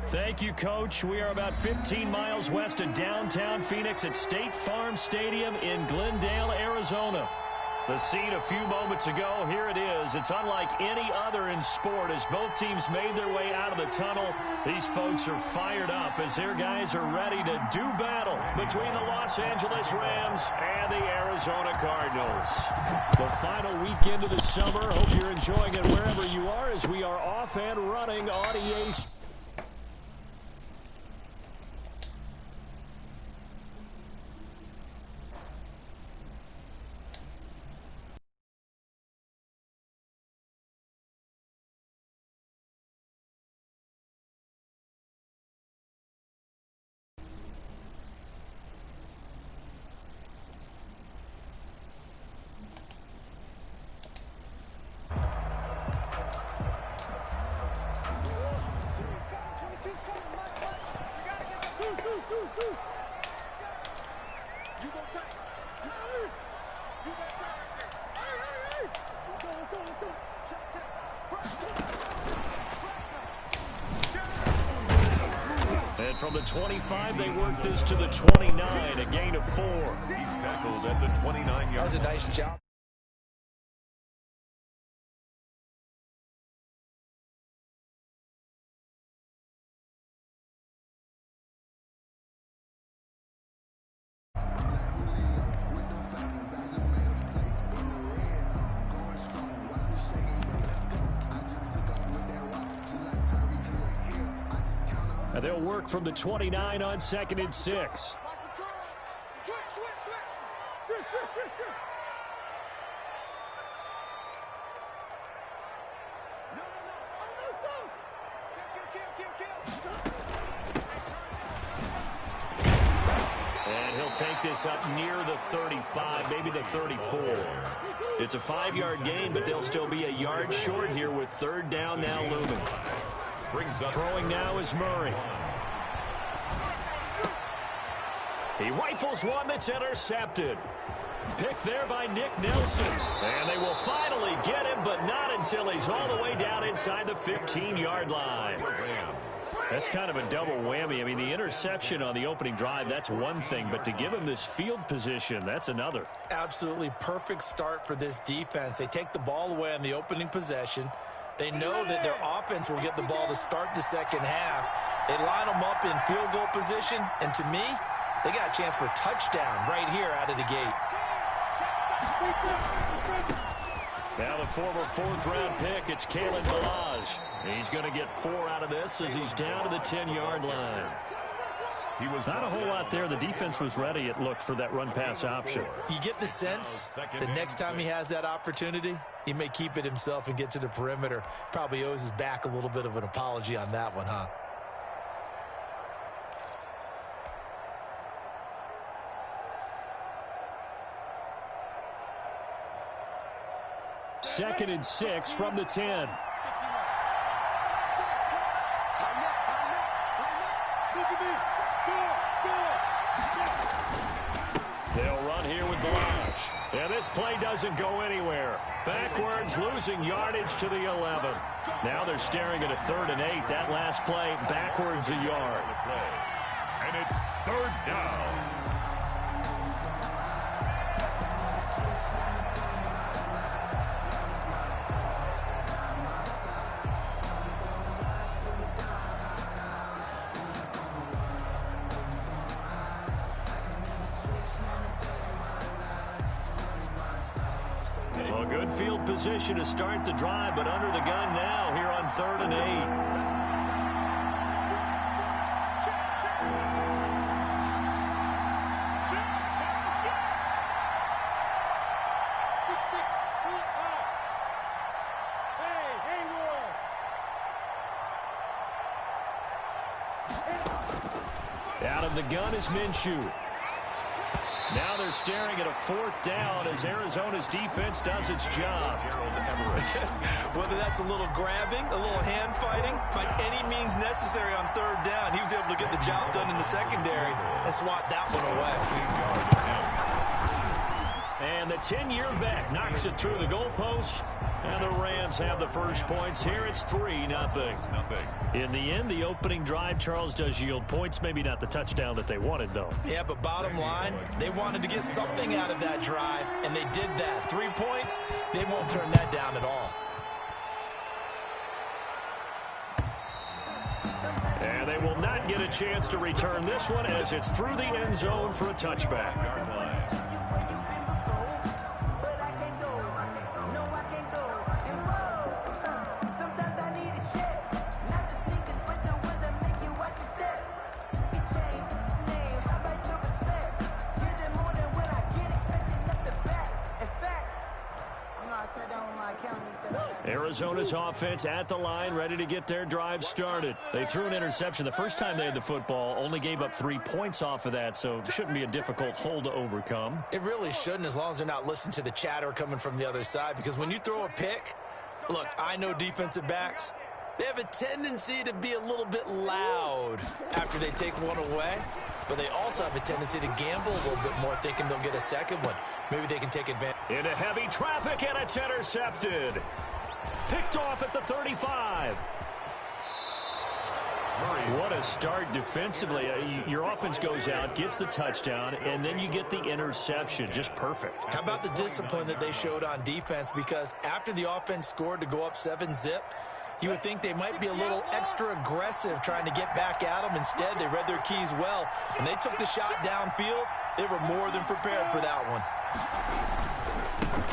Thank you, Coach. We are about 15 miles west of downtown Phoenix at State Farm Stadium in Glendale, Arizona. The scene a few moments ago, here it is. It's unlike any other in sport as both teams made their way out of the tunnel. These folks are fired up as their guys are ready to do battle between the Los Angeles Rams and the Arizona Cardinals. The final weekend of the summer. Hope you're enjoying it wherever you are as we are off and running on EA. And from the 25, they work this to the 29, a gain of 4. He's tackled at the 29-yard. That was a nice job. And they'll work from the 29 on 2nd and 6. And he'll take this up near the 35, maybe the 34. It's a 5-yard gain, but they'll still be a yard short here with 3rd down now looming. Throwing now is Murray. He rifles one that's intercepted. Pick there by Nick Nelson. And they will finally get him, but not until he's all the way down inside the 15-yard line. That's kind of a double whammy. I mean, the interception on the opening drive, that's one thing, but to give him this field position, that's another. Absolutely perfect start for this defense. They take the ball away on the opening possession. They know that their offense will get the ball to start the second half. They line them up in field goal position, and to me, they got a chance for a touchdown right here out of the gate. Now the former 4th-round pick, it's Kalen Ballage. He's going to get 4 out of this as he's down to the 10-yard line. He was not a whole lot there. The defense was ready, it looked, for that run-pass option. You get the sense the next time he has that opportunity, he may keep it himself and get to the perimeter. Probably owes his back a little bit of an apology on that one, huh? Second and 6 from the 10. They'll run here with Ballage. And this play doesn't go anywhere. Backwards, losing yardage to the 11. Now they're staring at a 3rd and 8. That last play, backwards a yard. And it's 3rd down. Good field position to start the drive, but under the gun now here on 3rd and 8. Out of the gun is Minshew. Now they're staring at a 4th down as Arizona's defense does its job. Whether that's a little grabbing, a little hand fighting, by any means necessary on 3rd down, he was able to get the job done in the secondary and swat that one away. And the 10-year vet knocks it through the goalpost, And the Rams have the first points here. It's 3-0. In the end, the opening drive, Charles, does yield points. Maybe not the touchdown that they wanted, though. Yeah, but bottom line, they wanted to get something out of that drive, and they did that. 3 points, they won't turn that down at all. And they will not get a chance to return this one as it's through the end zone for a touchback. Arizona's offense at the line, ready to get their drive started. They threw an interception the first time they had the football, only gave up 3 points off of that, so it shouldn't be a difficult hole to overcome. It really shouldn't, as long as they're not listening to the chatter coming from the other side, because when you throw a pick, look, I know defensive backs, they have a tendency to be a little bit loud after they take one away, but they also have a tendency to gamble a little bit more, thinking they'll get a second one. Maybe they can take advantage. Into heavy traffic, and it's intercepted. Picked off at the 35. What a start defensively. Your offense goes out, gets the touchdown, and then you get the interception. Just perfect. How about the discipline that they showed on defense? Because after the offense scored to go up 7-zip, you would think they might be a little extra aggressive trying to get back at them. Instead, they read their keys well. When they took the shot downfield, they were more than prepared for that one.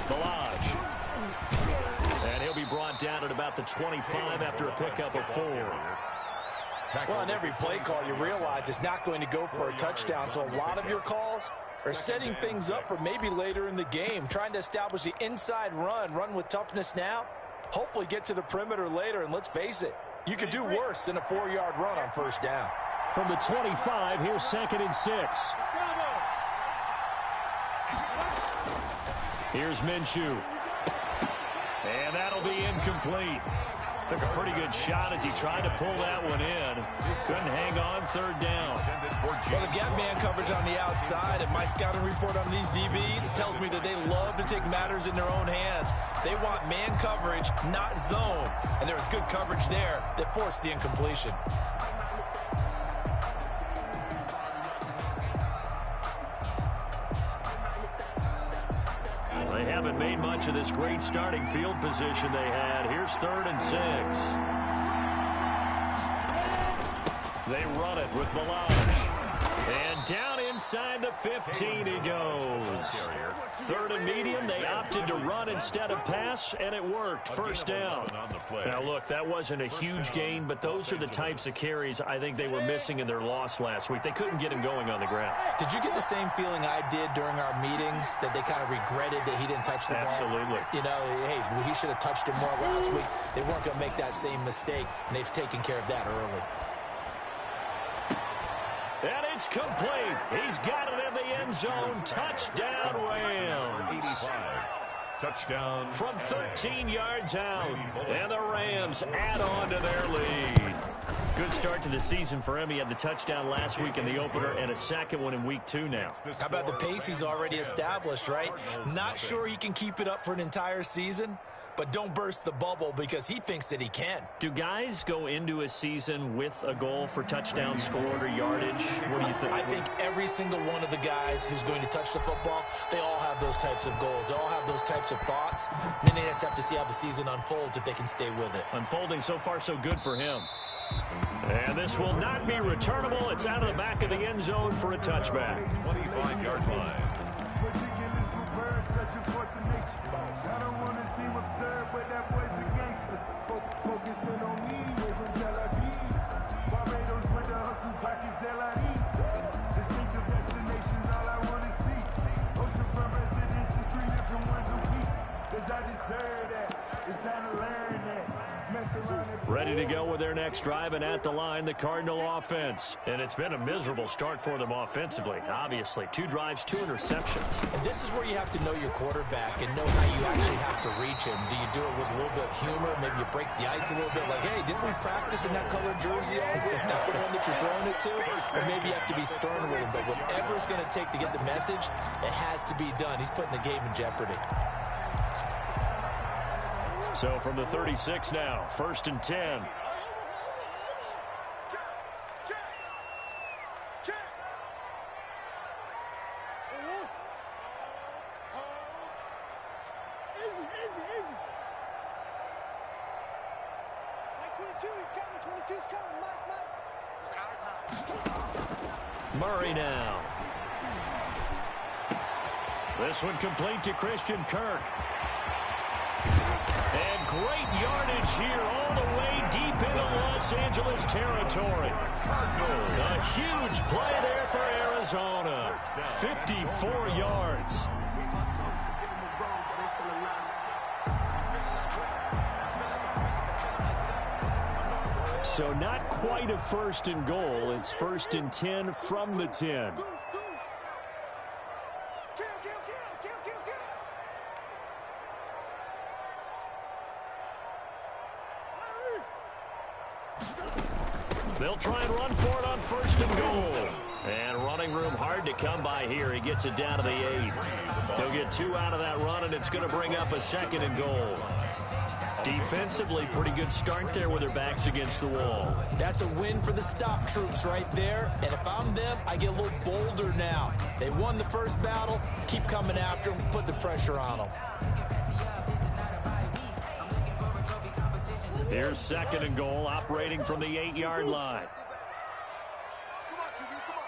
Balaj. And he'll be brought down at about the 25 after a pickup of 4. Well, on every play call, you realize it's not going to go for a touchdown. So a lot of your calls are setting things up for maybe later in the game, trying to establish the inside run with toughness now, hopefully get to the perimeter later. And let's face it, you could do worse than a 4-yard run on first down. From the 25, here's 2nd and 6. Here's Minshew. And that'll be incomplete. Took a pretty good shot as he tried to pull that one in. Couldn't hang on 3rd down. Well, they've got man coverage on the outside, and my scouting report on these DBs tells me that they love to take matters in their own hands. They want man coverage, not zone. And there was good coverage there that forced the incompletion. They haven't made much of this great starting field position they had. Here's 3rd and 6. They run it with Balaj. And down inside the 15 he goes. 3rd and medium. They opted to run instead of pass, and it worked. First down. Now, look, that wasn't a huge gain, but those are the types of carries I think they were missing in their loss last week. They couldn't get him going on the ground. Did you get the same feeling I did during our meetings, that they kind of regretted that he didn't touch the ball? Absolutely. You know, hey, he should have touched it more last week. They weren't going to make that same mistake, and they've taken care of that early. And it's complete. He's got it in the end zone. Touchdown, Rams. Touchdown. From 13 yards out. And the Rams add on to their lead. Good start to the season for him. He had the touchdown last week in the opener and a second one in week 2 now. How about the pace he's already established, right? Not sure he can keep it up for an entire season, but don't burst the bubble because he thinks that he can. Do guys go into a season with a goal for touchdown scored or yardage? What do you think? I think every single one of the guys who's going to touch the football, they all have those types of goals. They all have those types of thoughts. And then they just have to see how the season unfolds if they can stay with it. Unfolding so far so good for him. And this will not be returnable. It's out of the back of the end zone for a touchback. 25-yard line. Ready to go with their next drive, and at the line, the Cardinal offense. And it's been a miserable start for them offensively, obviously. 2 drives, 2 interceptions. And this is where you have to know your quarterback and know how you actually have to reach him. Do you do it with a little bit of humor? Maybe you break the ice a little bit, like, hey, didn't we practice in that colored jersey all week? Not the one that you're throwing it to? Or maybe you have to be stern with him. But whatever it's going to take to get the message, it has to be done. He's putting the game in jeopardy. So from the 36 now, 1st and 10. Murray now. This one complete to Christian Kirk. And great yardage here all the way deep into Los Angeles territory. A huge play there for Arizona. 54 yards. So not quite a 1st and goal. It's 1st and 10 from the 10. They'll try and run for it on 1st and goal. And running room hard to come by here. He gets it down to the 8. He'll get 2 out of that run, and it's going to bring up a 2nd and goal. Defensively, pretty good start there with their backs against the wall. That's a win for the stop troops right there. And if I'm them, I get a little bolder now. They won the first battle. Keep coming after them. Put the pressure on them. Here's 2nd and goal, operating from the 8-yard line. Come on, QB, come on.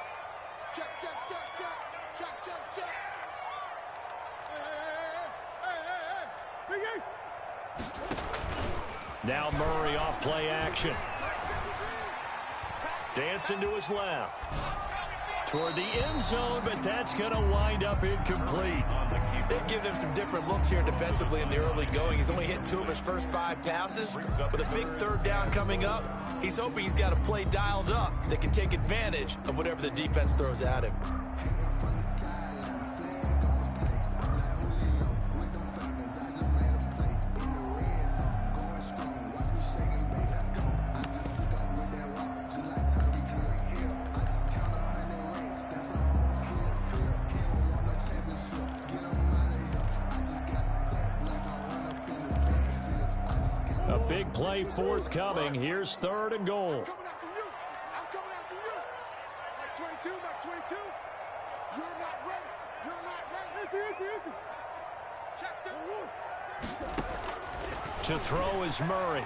Check, check, check, check. Check, check, check. Hey. Big Ace. Now Murray off play action. Dancing to his left. Toward the end zone, but that's going to wind up incomplete. They've given him some different looks here defensively in the early going. He's only hit 2 of his first 5 passes. With a big 3rd down coming up, he's hoping he's got a play dialed up that can take advantage of whatever the defense throws at him. A big play forthcoming. Here's 3rd and goal. I'm coming after you. I'm coming after you. Max 22, Max 22. You're not ready. You're not ready. Check them. To throw is Murray.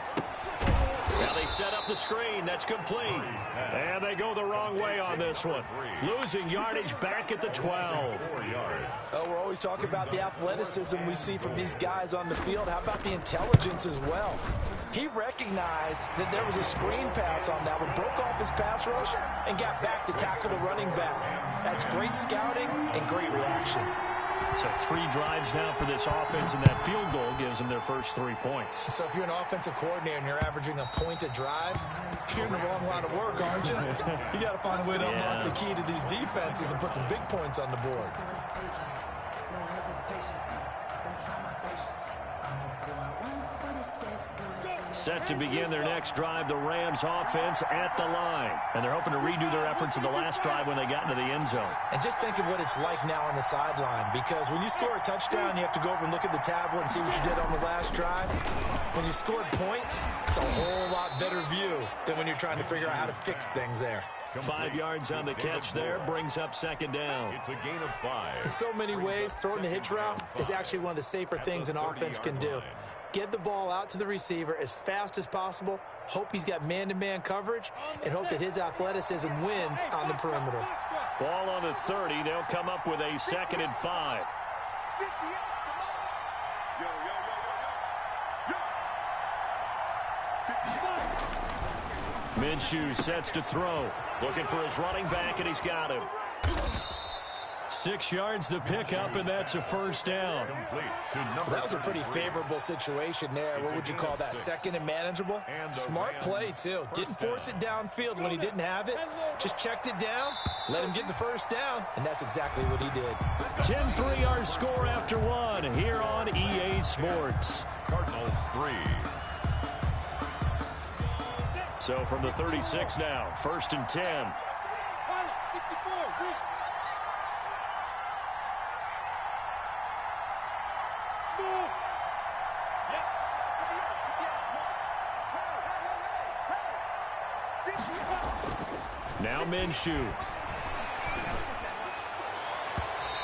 Now they set up the screen. That's complete. And they go the wrong way on this one. Losing yardage back at the 12. Oh, we're always talking about the athleticism we see from these guys on the field. How about the intelligence as well? He recognized that there was a screen pass on that one, broke off his pass rush, and got back to tackle the running back. That's great scouting and great reaction. So 3 drives now for this offense, and that field goal gives them their first 3 points. So if you're an offensive coordinator and you're averaging a point a drive, you're in the wrong line of work, aren't you? You got to find a way to unlock the key to these defenses and put some big points on the board. Set to begin their next drive, the Rams offense at the line. And they're hoping to redo their efforts in the last drive when they got into the end zone. And just think of what it's like now on the sideline, because when you score a touchdown, you have to go over and look at the tablet and see what you did on the last drive. When you scored points, it's a whole lot better view than when you're trying to figure out how to fix things there. 5 yards on the catch there, brings up 2nd down. It's a gain of 5. In so many ways, throwing the hitch route is actually one of the safer things an offense can do. Get the ball out to the receiver as fast as possible, hope he's got man-to-man coverage, and hope that his athleticism wins on the perimeter. Ball on the 30. They'll come up with a 2nd and 5. Minshew sets to throw. Looking for his running back, and he's got him. 6 yards the pickup, and that's a first down. That was a pretty favorable situation there. What would you call that? 2nd and manageable? Smart play, too. Didn't force it downfield when he didn't have it. Just checked it down, let him get the first down, and that's exactly what he did. 10-3 our score after 1 here on EA Sports. Cardinals 3. So from the 36 now, 1st and 10. Now Minshew.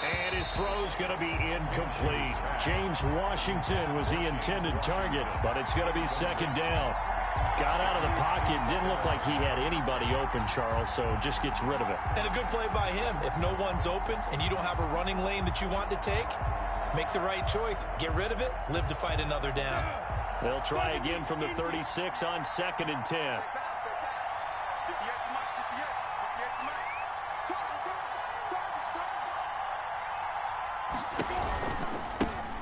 And his throw's going to be incomplete. James Washington was the intended target, but it's going to be second down. Got out of the pocket. Didn't look like he had anybody open, Charles, so just gets rid of it. And a good play by him. If no one's open and you don't have a running lane that you want to take, make the right choice. Get rid of it. Live to fight another down. They'll try again from the 36 on 2nd and 10.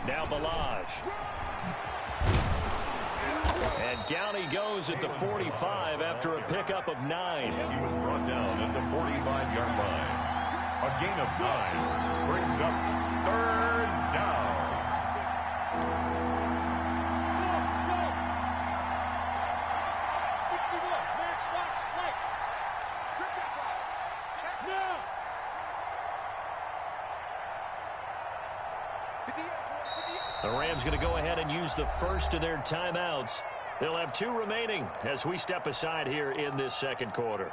Now Balaj. And down he goes at the 45 after a pickup of 9. And he was brought down at the 45-yard line. A gain of 9 brings up 3rd down. The Rams going to go ahead and use the first of their timeouts. They'll have 2 remaining as we step aside here in this second quarter.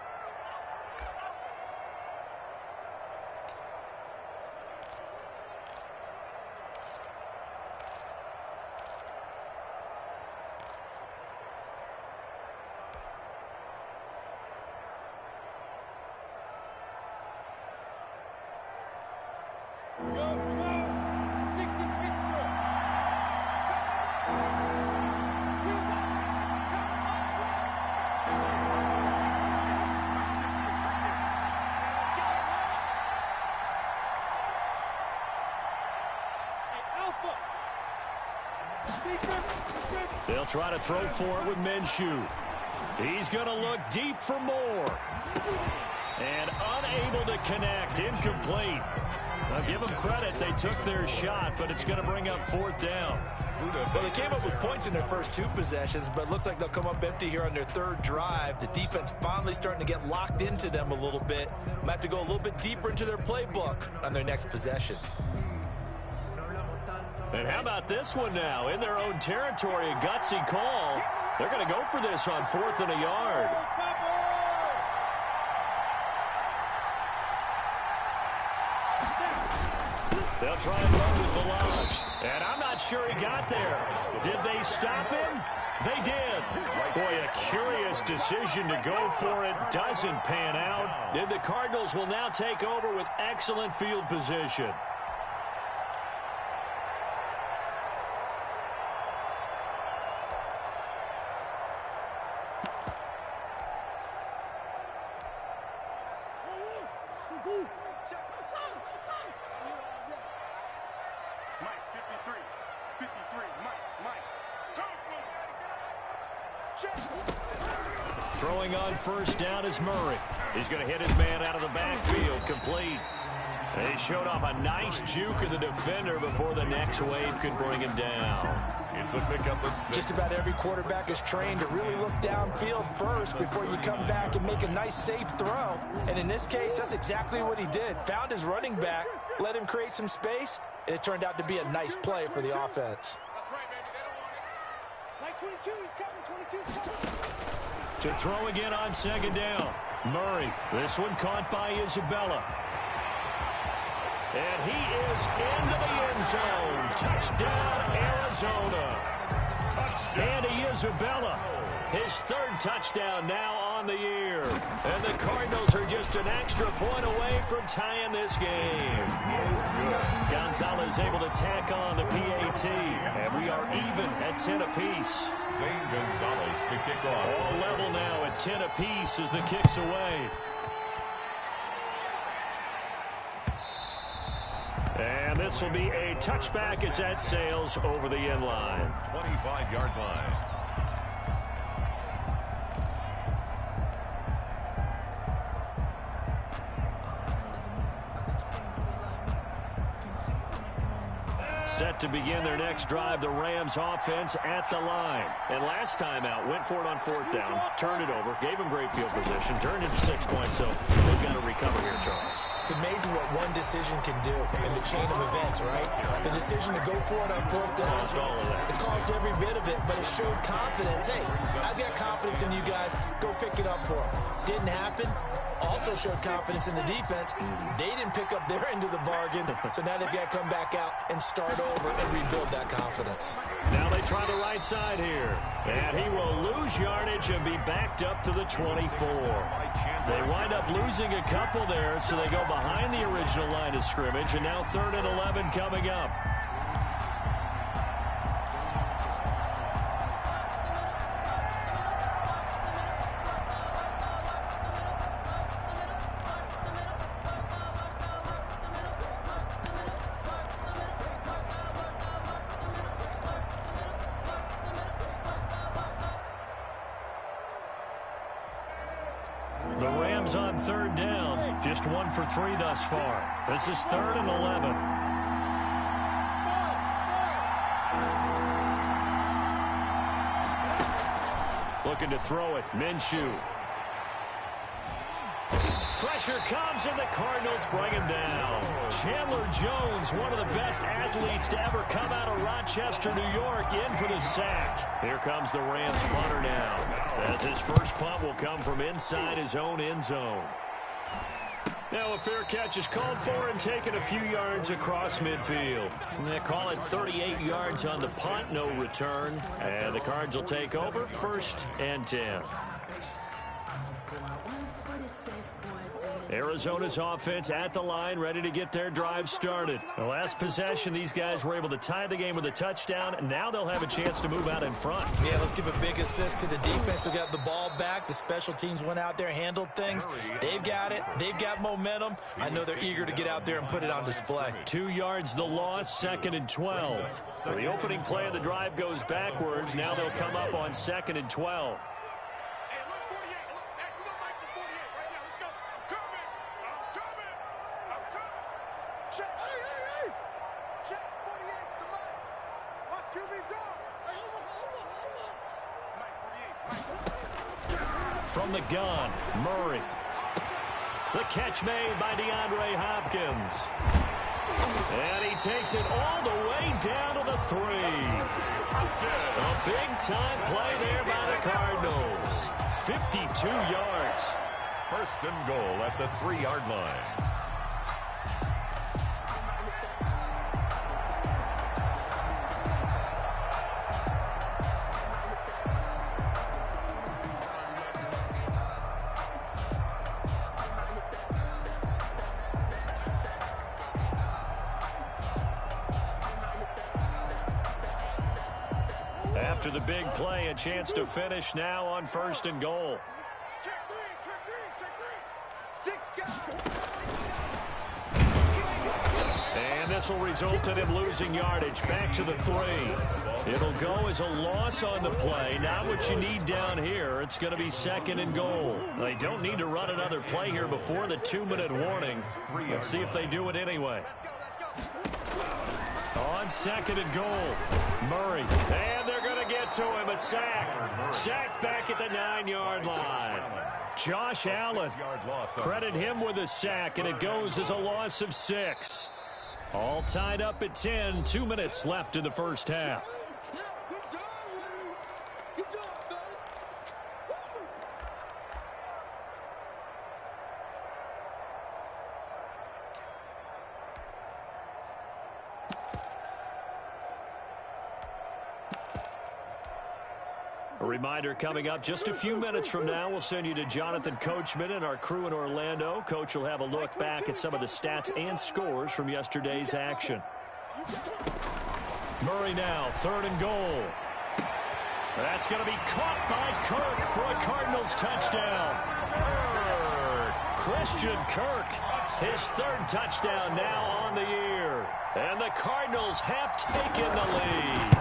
They'll try to throw for it with Minshew. He's going to look deep for more. And unable to connect. Incomplete. I'll give them credit. They took their shot, but it's going to bring up 4th down. Well, they came up with points in their first 2 possessions, but it looks like they'll come up empty here on their 3rd drive. The defense finally starting to get locked into them a little bit. Might have to go a little bit deeper into their playbook on their next possession. And how about this one now? In their own territory, a gutsy call. They're going to go for this on 4th and a yard. They'll try and run with Balaj. And I'm not sure he got there. Did they stop him? They did. Boy, a curious decision to go for it. Doesn't pan out. And the Cardinals will now take over with excellent field position. Throwing on 1st down is Murray. He's going to hit his man out of the backfield. Complete. They showed off a nice juke of the defender before the next wave could bring him down. It's a pickup of 6. Just about every quarterback is trained to really look downfield first before you come back and make a nice, safe throw. And in this case, that's exactly what he did. Found his running back, let him create some space, and it turned out to be a nice play for the offense. That's right, baby. They don't want it. Like 22, he's coming. 22's coming. To throw again on 2nd down. Murray. This one caught by Isabella. And he is into the end zone. Touchdown, Arizona. Andy Isabella. His 3rd touchdown now on the year. And the Cardinals are just an extra point away from tying this game. Gonzalez able to tack on the PAT. And we are even at 10 apiece. Zane Gonzalez to kick off. All level now at 10 apiece as the kick's away. And this will be a touchback as that sails over the end line. 25-yard line. Set to begin their next drive, the Rams offense at the line. And last time out, went for it on fourth down, turned it over, gave them great field position, turned into 6 points, so they've got to recover here, Charles. It's amazing what one decision can do in the chain of events, right? The decision to go for it on fourth down, it caused every bit of it, but it showed confidence. Hey, I've got confidence in you guys. Go pick it up for them. Didn't happen. Also showed confidence in the defense. They didn't pick up their end of the bargain, so now they've got to come back out and start over and rebuild that confidence. Now they try the right side here, and he will lose yardage and be backed up to the 24. They wind up losing a couple there, so they go behind the original line of scrimmage, and now 3rd and 11 coming up. The Rams on 3rd down, just 1 for 3 thus far. This is 3rd and 11. Looking to throw it, Minshew. Pressure comes, and the Cardinals bring him down. Chandler Jones, one of the best athletes to ever come out of Rochester, New York, in for the sack. Here comes the Rams punter now, as his first punt will come from inside his own end zone. Now a fair catch is called for and taken a few yards across midfield. They call it 38 yards on the punt, no return. And the Cards will take over, 1st and 10. Arizona's offense at the line, ready to get their drive started. The last possession, these guys were able to tie the game with a touchdown, and now they'll have a chance to move out in front. Yeah, let's give a big assist to the defense who got the ball back. The special teams went out there, handled things. They've got it. They've got momentum. I know they're eager to get out there and put it on display. 2 yards the loss, 2nd and 12. So the opening play of the drive goes backwards. Now they'll come up on 2nd and 12. From the gun, Murray. The catch made by DeAndre Hopkins. And he takes it all the way down to the 3. A big-time play there by the Cardinals. 52 yards. 1st and goal at the 3-yard line. After the big play, a chance to finish now on 1st and goal. And this will result in him losing yardage back to the 3. It'll go as a loss on the play. Not what you need down here. It's going to be 2nd and goal. They don't need to run another play here before the 2-minute warning. Let's see if they do it anyway. On 2nd and goal, Murray. And they're going to get to him. A sack. Sack back at the 9-yard line. Josh Allen. Credit him with a sack, and it goes as a loss of 6. All tied up at 10. 2 minutes left in the first half. A reminder coming up just a few minutes from now, we'll send you to Jonathan Coachman and our crew in Orlando. Coach will have a look back at some of the stats and scores from yesterday's action. Murray now, 3rd and goal. That's going to be caught by Kirk for a Cardinals touchdown. Christian Kirk, his 3rd touchdown now on the year. And the Cardinals have taken the lead.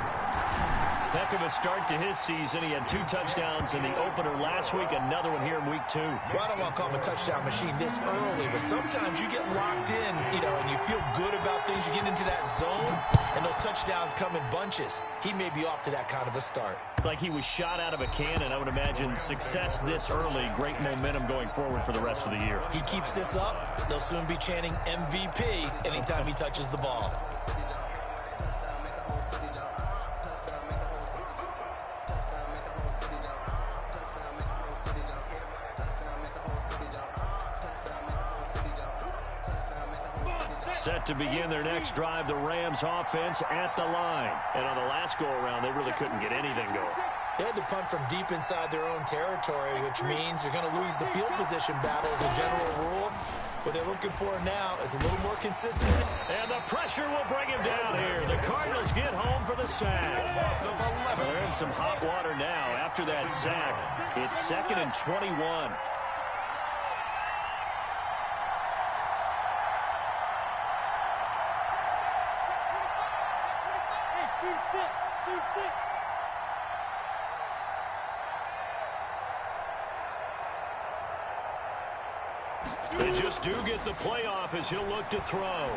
Heck of a start to his season. He had 2 touchdowns in the opener last week, another one here in week 2. Well, I don't want to call him a touchdown machine this early, but sometimes you get locked in, and you feel good about things. You get into that zone, and those touchdowns come in bunches. He may be off to that kind of a start. It's like he was shot out of a cannon. I would imagine success this early, great momentum going forward for the rest of the year. He keeps this up, they'll soon be chanting MVP anytime he touches the ball. Set to begin their next drive, the Rams offense at the line. And on the last go-around, they really couldn't get anything going. They had to punt from deep inside their own territory, which means you're going to lose the field position battle as a general rule. What they're looking for now is a little more consistency. And the pressure will bring him down here. The Cardinals get home for the sack. They're in some hot water now after that sack. It's 2nd and 21. They just do get the playoff as he'll look to throw.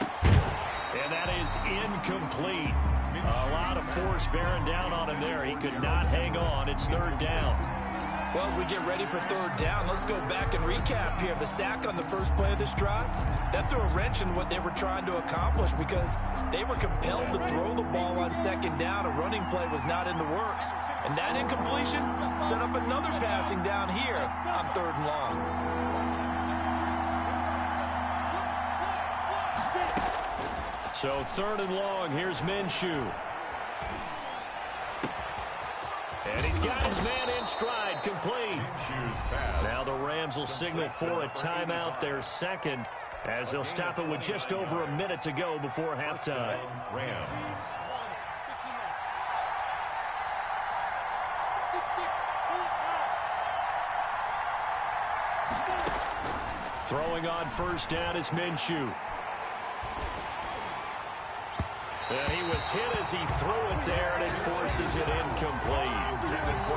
And that is incomplete. A lot of force bearing down on him there. He could not hang on. It's 3rd down. Well, as we get ready for 3rd down, let's go back and recap here. The sack on the first play of this drive, that threw a wrench in what they were trying to accomplish because they were compelled to throw the ball on 2nd down. A running play was not in the works. And that incompletion set up another passing down here on 3rd and long. So 3rd and long, here's Minshew. And he's got his man in stride, complete. Now the Rams will signal for a timeout, their 2nd, as they'll stop it with just over a minute to go before halftime. Rams. Throwing on 1st down is Minshew. And he was hit as he threw it there, and it forces it incomplete.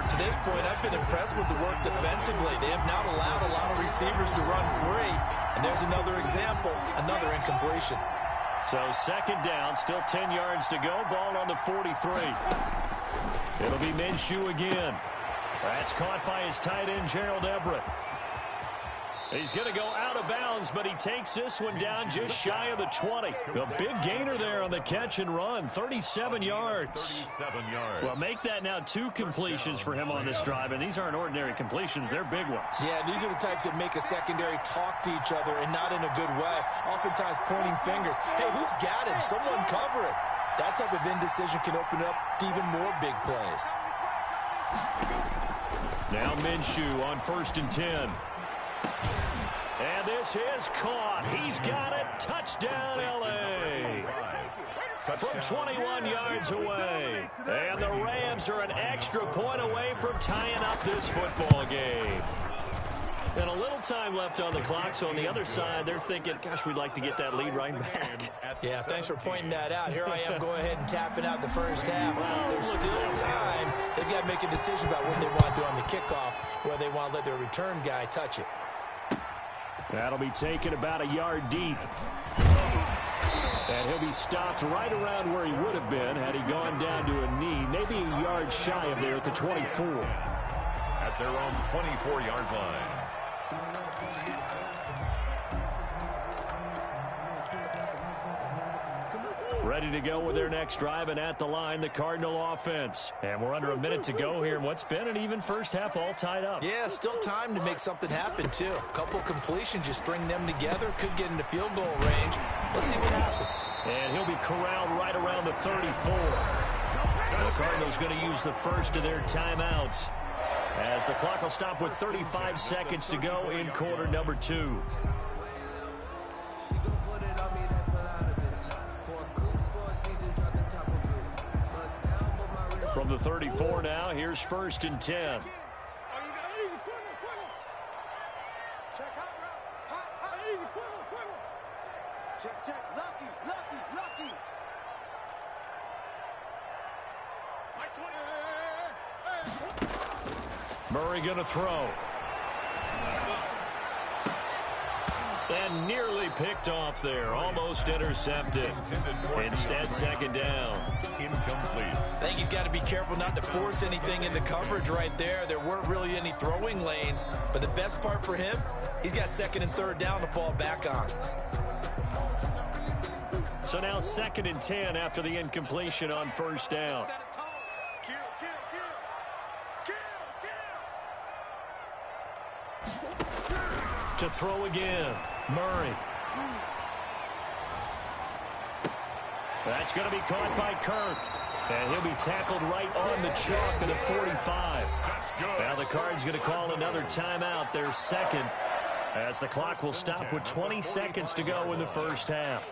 To this point, I've been impressed with the work defensively. They have not allowed a lot of receivers to run free. And there's another example, another incompletion. So 2nd down, still 10 yards to go. Ball on the 43. It'll be Minshew again. That's caught by his tight end, Gerald Everett. He's going to go out of bounds, but he takes this one down just shy of the 20. The big gainer there on the catch and run, 37 yards. 37 yards. Well, make that now 2 completions for him on this drive, and these aren't ordinary completions. They're big ones. Yeah, these are the types that make a secondary talk to each other and not in a good way. Oftentimes pointing fingers. Hey, who's got him? Someone cover it. That type of indecision can open up to even more big plays. Now Minshew on 1st and 10. And this is caught. He's got it. Touchdown, L.A. From 21 yards away. And the Rams are an extra point away from tying up this football game. And a little time left on the clock, so on the other side, they're thinking, gosh, we'd like to get that lead right back. Yeah, thanks for pointing that out. Here I am going ahead and tapping out the first half. There's still time. They've got to make a decision about what they want to do on the kickoff, whether they want to let their return guy touch it. That'll be taken about a yard deep. And he'll be stopped right around where he would have been had he gone down to a knee, maybe a yard shy of there at the 24. At their own 24-yard line. Ready to go with their next drive, and at the line, the Cardinal offense. And we're under a minute to go here in what's been an even first half, all tied up. Yeah, still time to make something happen, too. A couple completions, you string them together, could get into field goal range. Let's see what happens. And he'll be corralled right around the 34. The Cardinals going to use the first of their timeouts, as the clock will stop with 35 seconds to go in quarter number 2. From the 34 now, here's 1st and 10. Check, check. Lucky, lucky, lucky. Murray going to throw. And nearly picked off there. Almost intercepted. Instead, second down. Incomplete. I think he's got to be careful not to force anything into coverage right there. There weren't really any throwing lanes. But the best part for him, he's got second and third down to fall back on. So now 2nd and 10 after the incompletion on first down. To throw again, Murray. That's going to be caught by Kirk. And he'll be tackled right on the chalk of the 45. Now the Cards going to call another timeout, their second, as the clock will stop with 20 seconds to go in the first half.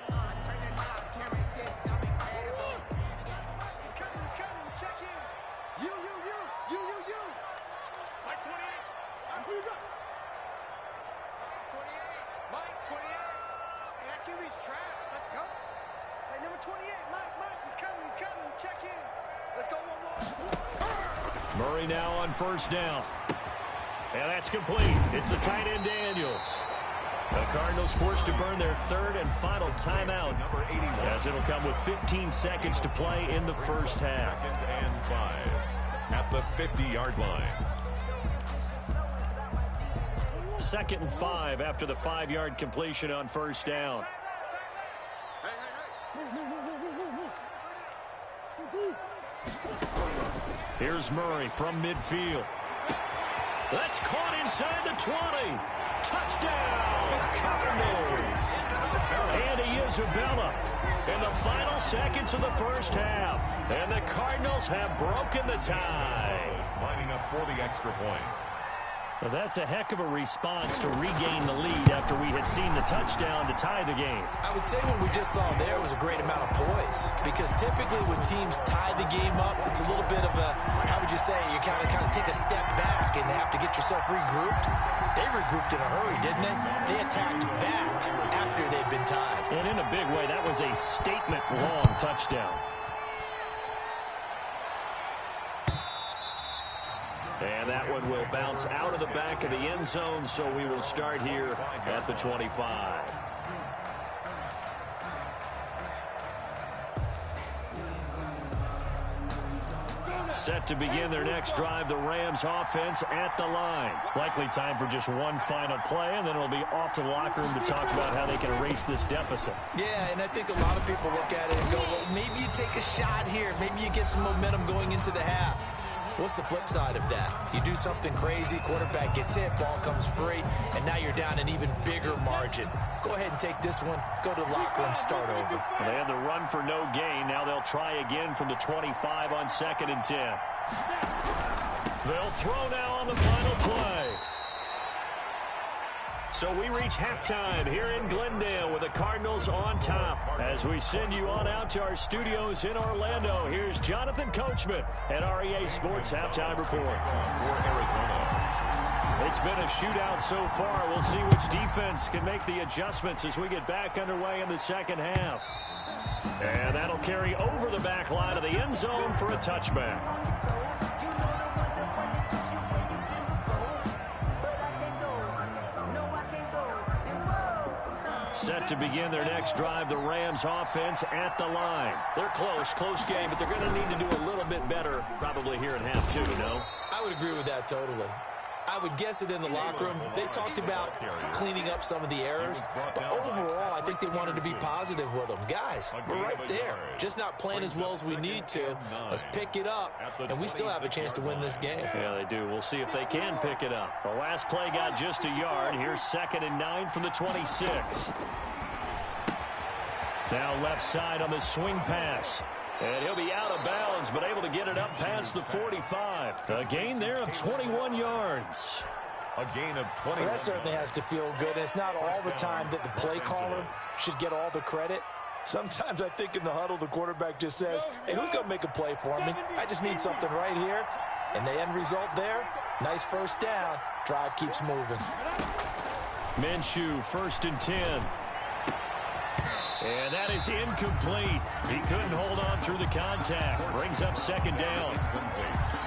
Murray now on first down. And that's complete. It's the tight end Daniels. The Cardinals forced to burn their third and final timeout, as it'll come with 15 seconds to play in the first half. 2nd and 5 at the 50-yard line. 2nd and 5 after the 5-yard completion on first down. Here's Murray from midfield. That's caught inside the 20. Touchdown, Cardinals. Andy Isabella in the final seconds of the first half. And the Cardinals have broken the tie. Lining up for the extra point. Well, that's a heck of a response to regain the lead after we had seen the touchdown to tie the game. I would say what we just saw there was a great amount of poise, because typically when teams tie the game up, it's a little bit of a, how would you say, you kind of take a step back and have to get yourself regrouped. They regrouped in a hurry, didn't they? They attacked back after they'd been tied. And in a big way, that was a statement-long touchdown. And that one will bounce out of the back of the end zone, so we will start here at the 25. Set to begin their next drive, the Rams offense at the line. Likely time for just one final play, and then it'll be off to the locker room to talk about how they can erase this deficit. Yeah, and I think a lot of people look at it and go, well, maybe you take a shot here. Maybe you get some momentum going into the half. What's the flip side of that? You do something crazy, quarterback gets hit, ball comes free, and now you're down an even bigger margin. Go ahead and take this one, go to the locker room, start over. Well, they had the run for no gain. Now they'll try again from the 25 on 2nd and 10. They'll throw now on the final play. So we reach halftime here in Glendale with the Cardinals on top. As we send you on out to our studios in Orlando, here's Jonathan Coachman at REA Sports Halftime Report. For Arizona. It's been a shootout so far. We'll see which defense can make the adjustments as we get back underway in the second half. And that'll carry over the back line of the end zone for a touchback. Set to begin their next drive, the Rams offense at the line. They're close game, but they're going to need to do a little bit better probably here in half two, no? I would agree with that totally. I would guess it in the locker room. They talked about cleaning up some of the errors, but overall, I think they wanted to be positive with them. Guys, we're right there. Just not playing as well as we need to. Let's pick it up, and we still have a chance to win this game. Yeah, they do. We'll see if they can pick it up. The last play got just a yard. Here's 2nd and 9 from the 26. Now left side on the swing pass. And he'll be out of bounds, but able to get it up past the 45. A gain there of 21 yards. A gain of 20. Well, that certainly has to feel good. It's not all the time that the play caller should get all the credit. Sometimes I think in the huddle, the quarterback just says, hey, who's going to make a play for me? I just need something right here. And the end result there, nice first down. Drive keeps moving. Minshew, 1st and 10. And that is incomplete. He couldn't hold on through the contact. Brings up 2nd down.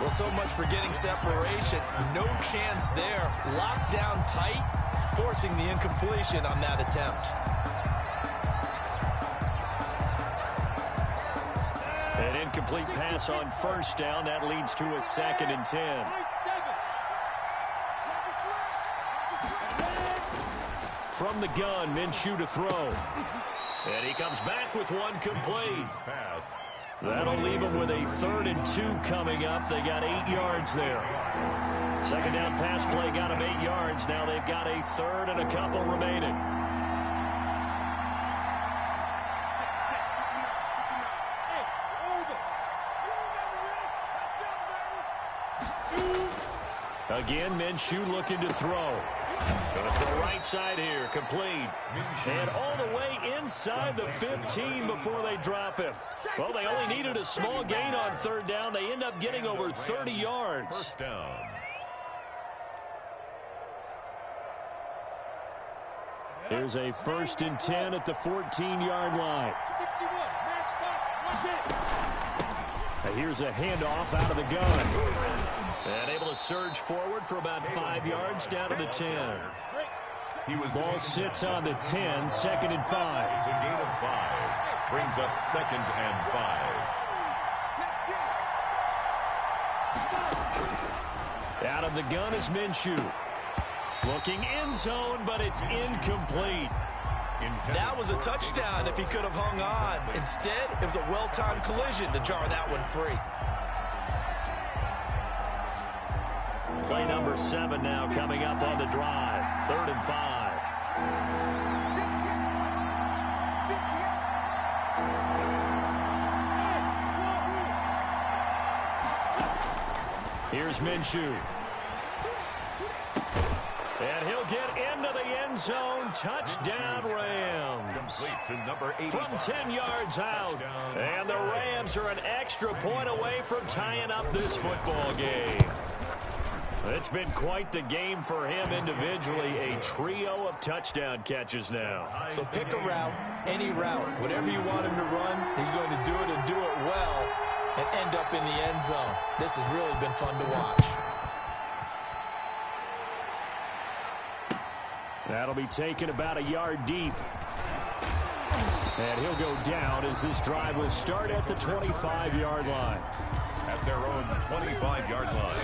Well, so much for getting separation. No chance there. Locked down tight, forcing the incompletion on that attempt. An incomplete pass on first down. That leads to a 2nd and 10. From the gun, Minshew to throw. And he comes back with one complete. That'll leave him with a 3rd and 2 coming up. They got 8 yards there. 2nd down pass play got him 8 yards. Now they've got a 3rd and a couple remaining. Again, Minshew looking to throw. Going to throw right side here, complete. And all the way inside the 15 before they drop him. Well, they only needed a small gain on 3rd down. They end up getting over 30 yards. First down. Here's a 1st and 10 at the 14-yard line. Here's a handoff out of the gun. And able to surge forward for about 5 yards down to the 10. Ball sits on the 10, 2nd and 5. It's a gain of 5. Brings up 2nd and 5. Out of the gun is Minshew. Looking end zone, but it's incomplete. That was a touchdown if he could have hung on. Instead, it was a well-timed collision to jar that one free. Play number 7 now coming up on the drive. 3rd and 5. Here's Minshew. And he'll get into the end zone. Touchdown, Rams. From 10 yards out. And the Rams are an extra point away from tying up this football game. It's been quite the game for him individually. A trio of touchdown catches now. So pick a route, any route. Whatever you want him to run, he's going to do it and do it well and end up in the end zone. This has really been fun to watch. That'll be taken about a yard deep. And he'll go down as this drive will start at the 25-yard line. At their own 25-yard line.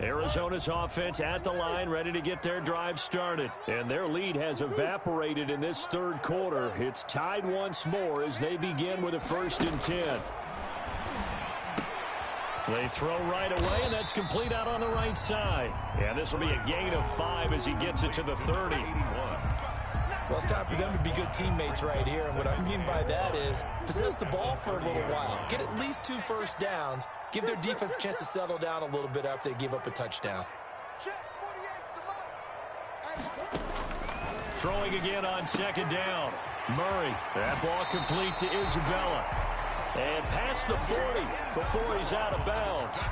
Arizona's offense at the line, ready to get their drive started. And their lead has evaporated in this 3rd quarter. It's tied once more as they begin with a 1st and 10. They throw right away, and that's complete out on the right side. And this will be a gain of 5 as he gets it to the 30. Well, it's time for them to be good teammates right here. And what I mean by that is possess the ball for a little while. Get at least 2 first downs. Give their defense a chance to settle down a little bit after they give up a touchdown. Throwing again on 2nd down. Murray. That ball complete to Isabella. And past the 40 before he's out of bounds.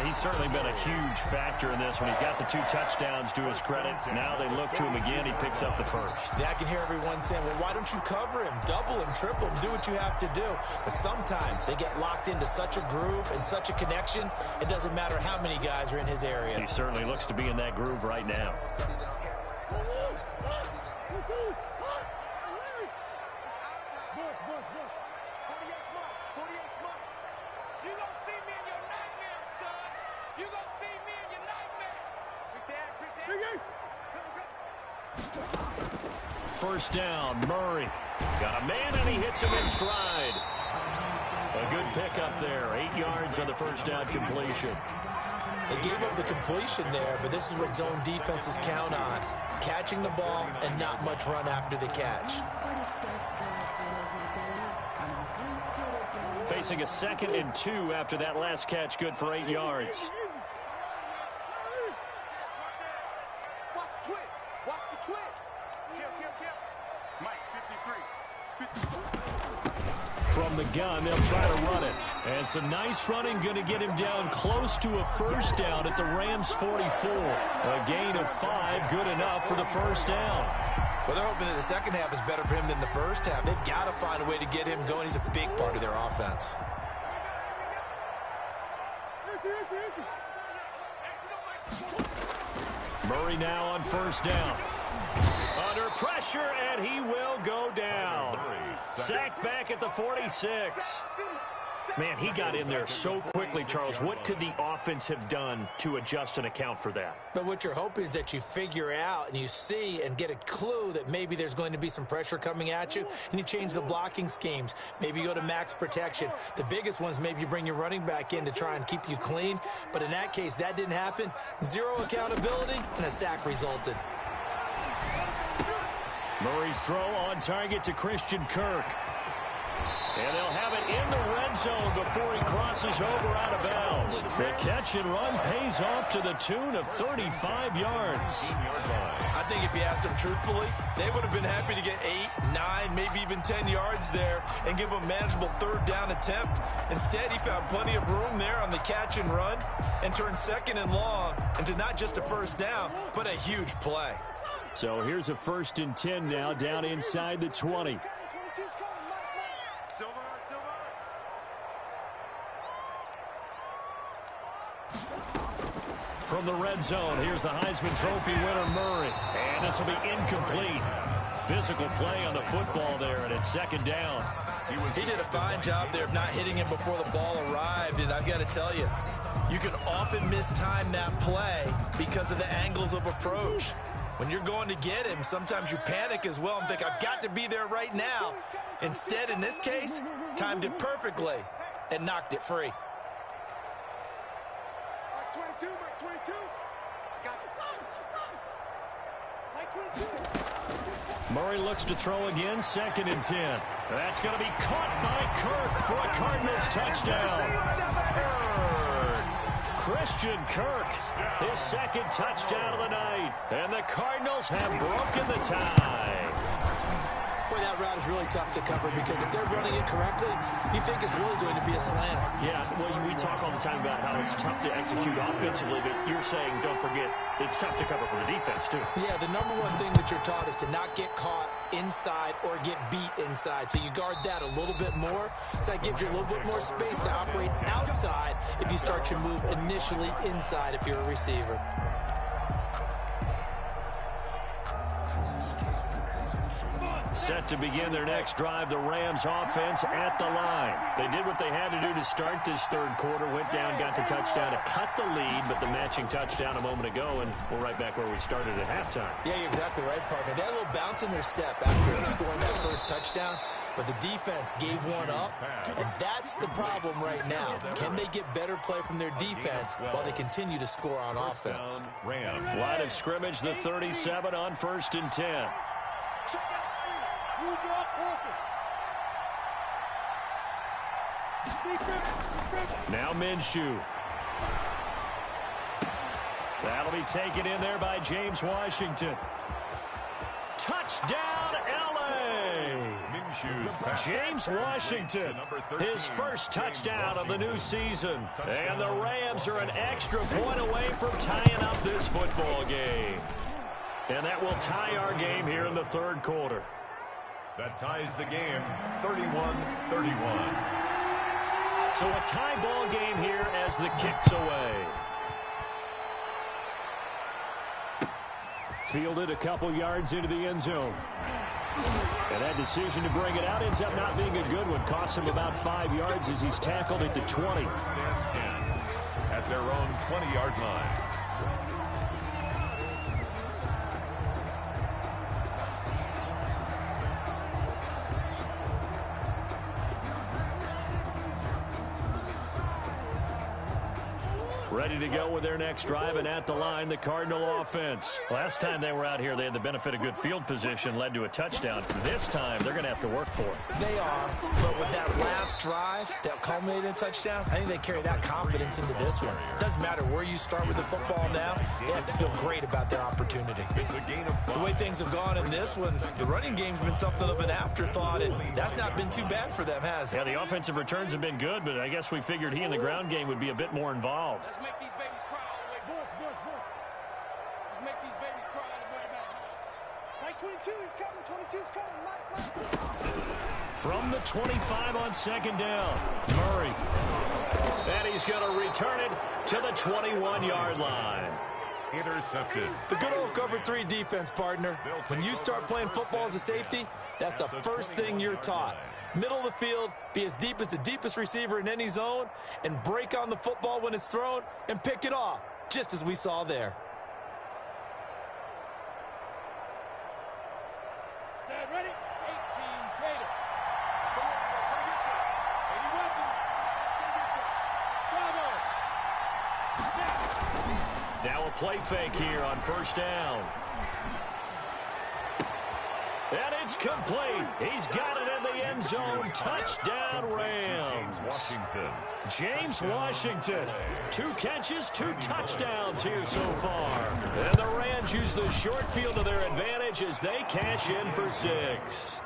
He's certainly been a huge factor in this one. He's got the 2 touchdowns to his credit. Now they look to him again. He picks up the 1st. Yeah, I can hear everyone saying, well, why don't you cover him? Double him, triple him, do what you have to do. But sometimes they get locked into such a groove and such a connection, it doesn't matter how many guys are in his area. He certainly looks to be in that groove right now. First down, Murray. Got a man, and he hits him in stride. A good pickup there. 8 yards on the first down completion. They gave up the completion there, but this is what zone defenses count on. Catching the ball and not much run after the catch. Facing a 2nd and 2 after that last catch, good for 8 yards. Watch the twist. Watch the twist. Kill. Mike, 53. From the gun, they'll try to run it. And some nice running going to get him down close to a first down at the Rams' 44. A gain of 5, good enough for the first down. Well, they're hoping that the second half is better for him than the first half. They've got to find a way to get him going. He's a big part of their offense. Murray now on first down. Under pressure, and he will go down. Sacked back at the 46. Man, he got in there so quickly, Charles. What could the offense have done to adjust and account for that? But what you're hoping is that you figure out and you see and get a clue that maybe there's going to be some pressure coming at you, and you change the blocking schemes. Maybe you go to max protection. The biggest ones, maybe you bring your running back in to try and keep you clean. But in that case, that didn't happen. Zero accountability, and a sack resulted. Murray's throw on target to Christian Kirk. And they'll have it in the red zone before he crosses over out of bounds. The catch and run pays off to the tune of 35 yards. I think if you asked them truthfully, they would have been happy to get 8, 9, maybe even 10 yards there and give him a manageable third down attempt. Instead, he found plenty of room there on the catch and run and turned second and long into not just a first down, but a huge play. So here's a 1st and 10 now, down inside the 20. From the red zone, here's the Heisman Trophy winner, Murray. And this will be incomplete. Physical play on the football there, and it's second down. He did a fine job there of not hitting him before the ball arrived, and I've got to tell you, you can often mistime that play because of the angles of approach. When you're going to get him, sometimes you panic as well and think, I've got to be there right now. Instead, in this case, timed it perfectly and knocked it free. Mike 22, Mike 22. I got it. Mike 22. Murray looks to throw again, 2nd and 10. That's going to be caught by Kirk for a Cardinals touchdown. Christian Kirk, his 2nd touchdown of the night. And the Cardinals have broken the tie. Boy, that route is really tough to cover because if they're running it correctly, you think it's really going to be a slant. Yeah, well, we talk all the time about how it's tough to execute offensively, but you're saying, don't forget, it's tough to cover for the defense, too. Yeah, the number one thing that you're taught is to not get caught inside or get beat inside. So you guard that a little bit more. So that gives you a little bit more space to operate outside if you start your move initially inside if you're a receiver. Set to begin their next drive, the Rams offense at the line. They did what they had to do to start this third quarter, went down, got the touchdown to cut the lead, but the matching touchdown a moment ago, and we're right back where we started at halftime. Yeah, you're exactly right, partner. They had a little bounce in their step after scoring that first touchdown, but the defense gave one up, and that's the problem right now. Can they get better play from their defense while they continue to score on offense? Line of scrimmage, the 37 on 1st and 10. Now Minshew. That'll be taken in there by James Washington. Touchdown, L.A. James Washington, his first touchdown of the new season. And the Rams are an extra point away from tying up this football game. And that will tie our game here in the third quarter. That ties the game 31-31. So a tie ball game here as the kick's away. Fielded a couple yards into the end zone. And that decision to bring it out ends up not being a good one. Costs him about 5 yards as he's tackled at the 20. At their own 20-yard line. Ready to go with their next drive, and at the line, the Cardinal offense. Last time they were out here, they had the benefit of good field position, led to a touchdown. This time, they're going to have to work for it. They are, but with that last drive that culminated in a touchdown, I think they carry that confidence into this one. Doesn't matter where you start with the football now, they have to feel great about their opportunity. The way things have gone in this one, the running game's been something of an afterthought, and that's not been too bad for them, has it? Yeah, the offensive returns have been good, but I guess we figured he in the ground game would be a bit more involved. Let's make these babies cry all the way. Let's make these babies cry all the way back home. Mike 22 is coming. 22's coming. Mike. From the 25 on second down, Murray. And he's going to return it to the 21-yard line. Intercepted. The good old cover 3 defense, partner. When you start playing football as a safety, that's the first thing you're taught. Middle of the field, be as deep as the deepest receiver in any zone, and break on the football when it's thrown and pick it off, just as we saw there. Set, ready? 18, Gator. Now a play fake here on first down. And it's complete. He's got it in the end zone. Touchdown, Rams. James Washington. 2 catches, 2 touchdowns here so far. And the Rams use the short field to their advantage as they cash in for 6.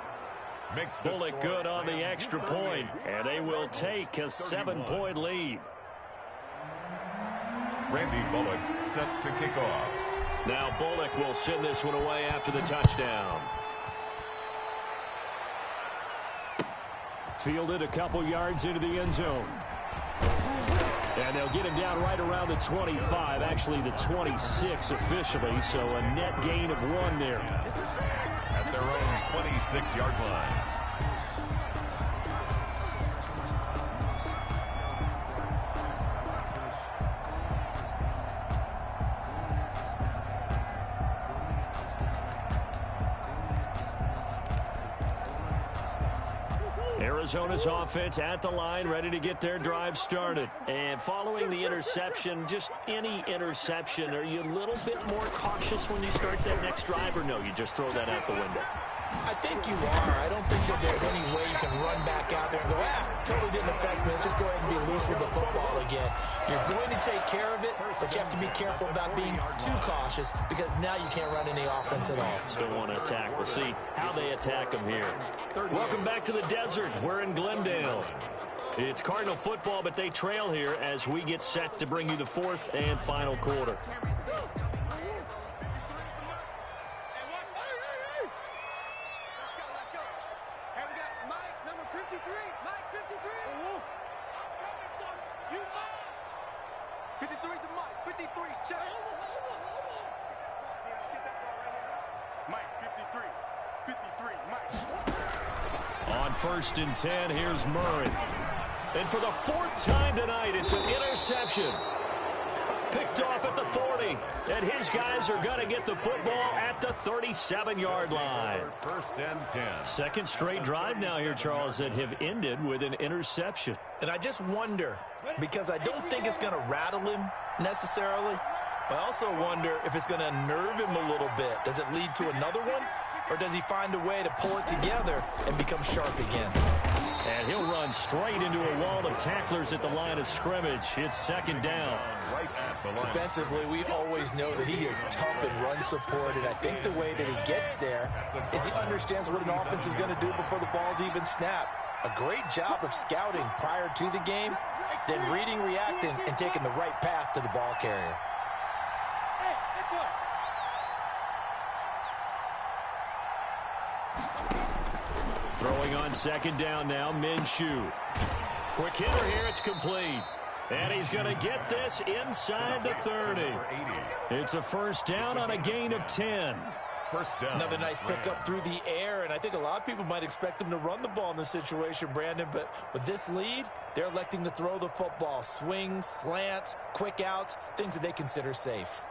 Bullock good on the extra point, and they will take a 7-point lead. Randy Bullock set to kick off. Now Bullock will send this one away after the touchdown. Fielded a couple yards into the end zone. And they'll get him down right around the 25, actually the 26 officially, so a net gain of 1 there. At their own 26-yard line. Arizona's offense at the line, ready to get their drive started. And following the interception, just any interception, are you a little bit more cautious when you start that next drive, or no, you just throw that out the window? I think you are. I don't think that there's any way you can run back out there and go, totally didn't affect me. Let's just go ahead and be loose with the football again. You're going to take care of it, but you have to be careful about being too cautious because now you can't run any offense at all. Still want to attack. We'll see how they attack them here. Welcome back to the desert. We're in Glendale. It's Cardinal football, but they trail here as we get set to bring you the 4th and final quarter. Let's go. Hey, we got Mike, number 53. Mike, 53. I'm coming, son. You Mike. 53's the Mike. 53. Check it. Let's get that ball right here. Mike, 53. 53, Mike. On 1st and 10, here's Murray. And for the 4th time tonight, it's an interception. Picked off at the 40. And his guys are going to get the football at the 37-yard line. 1st and 10. Second straight drive now here, Charles, that have ended with an interception. And I just wonder, because I don't think it's going to rattle him necessarily, but I also wonder if it's going to nerve him a little bit. Does it lead to another one? Or does he find a way to pull it together and become sharp again? And he'll run straight into a wall of tacklers at the line of scrimmage. It's 2nd down. Right at the line. Defensively, we always know that he is tough and run support, and I think the way that he gets there is he understands what an offense is going to do before the ball's even snapped. A great job of scouting prior to the game, then reading, reacting, and taking the right path to the ball carrier. Throwing on 2nd down now, Minshew. Quick hitter here, it's complete. And he's going to get this inside the 30. It's a 1st down on a gain of 10. 1st down. Another nice pickup through the air, and I think a lot of people might expect him to run the ball in this situation, Brandon, but with this lead, they're electing to throw the football. Swings, slants, quick outs, things that they consider safe.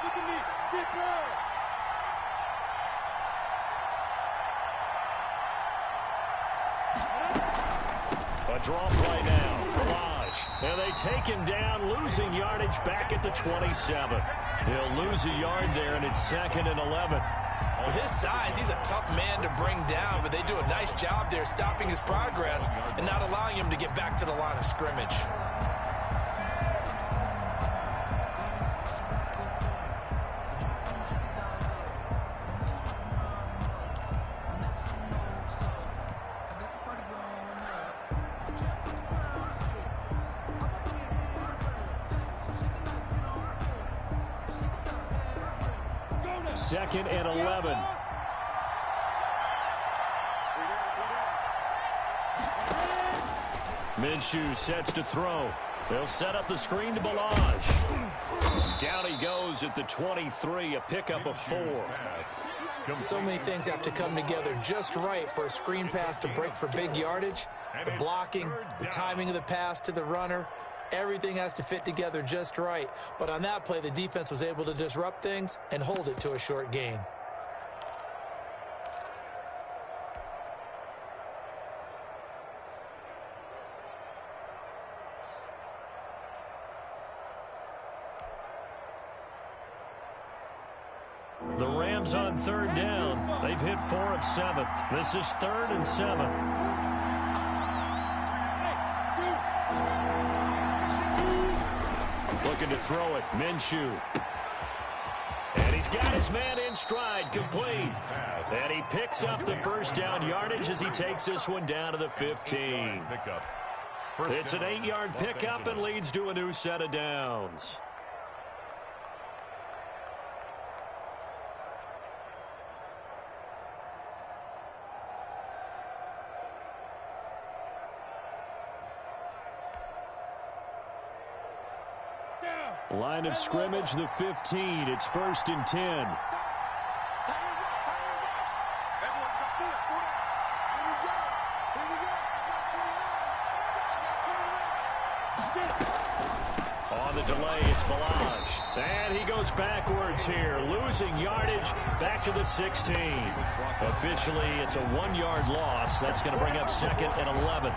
Look at me, zipper! A draw play now. Barrage. And they take him down, losing yardage back at the 27. He'll lose a yard there, and it's 2nd and 11. With his size, he's a tough man to bring down, but they do a nice job there stopping his progress and not allowing him to get back to the line of scrimmage. Second and 11. Minshew sets to throw. They'll set up the screen to Barrage. Down he goes at the 23, a pickup of 4. So many things have to come together just right for a screen pass to break for big yardage. The blocking, the timing of the pass to the runner, everything has to fit together just right. But on that play, the defense was able to disrupt things and hold it to a short gain. The Rams on 3rd down. They've hit 4 of 7. This is 3rd and 7. Looking to throw it. Minshew. And he's got his man in stride, complete. And he picks up the first down yardage as he takes this one down to the 15. It's an 8-yard pickup and leads to a new set of downs. Line of scrimmage, the 15. It's 1st and 10. On the delay, it's Barrage. And he goes backwards here, losing yardage back to the 16. Officially, it's a 1-yard loss. That's going to bring up 2nd and 11.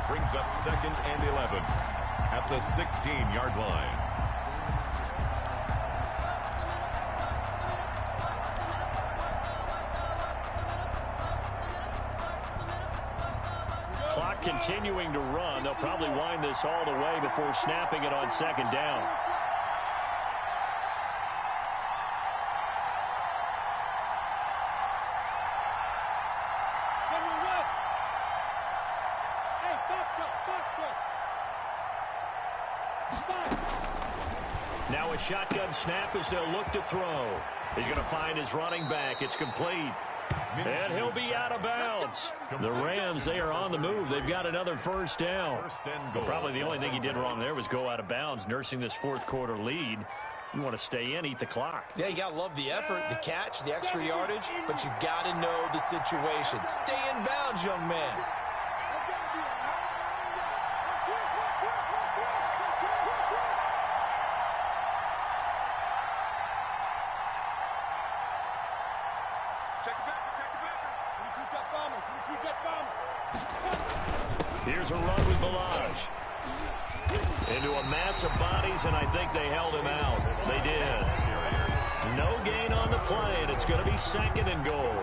Brings up 2nd and 11 at the 16-yard line. Clock continuing to run. They'll probably wind this all the way before snapping it on 2nd down. Now a shotgun snap as they'll look to throw. He's going to find his running back. It's complete. And he'll be out of bounds. The Rams, they are on the move. They've got another 1st down. But probably the only thing he did wrong there was go out of bounds, nursing this 4th quarter lead. You want to stay in, eat the clock. Yeah, you got to love the effort, the catch, the extra yardage, but you got to know the situation. Stay in bounds, young man. Here's a run with Barrage. Into a mass of bodies, and I think they held him out. They did. No gain on the play, and it's going to be 2nd and goal.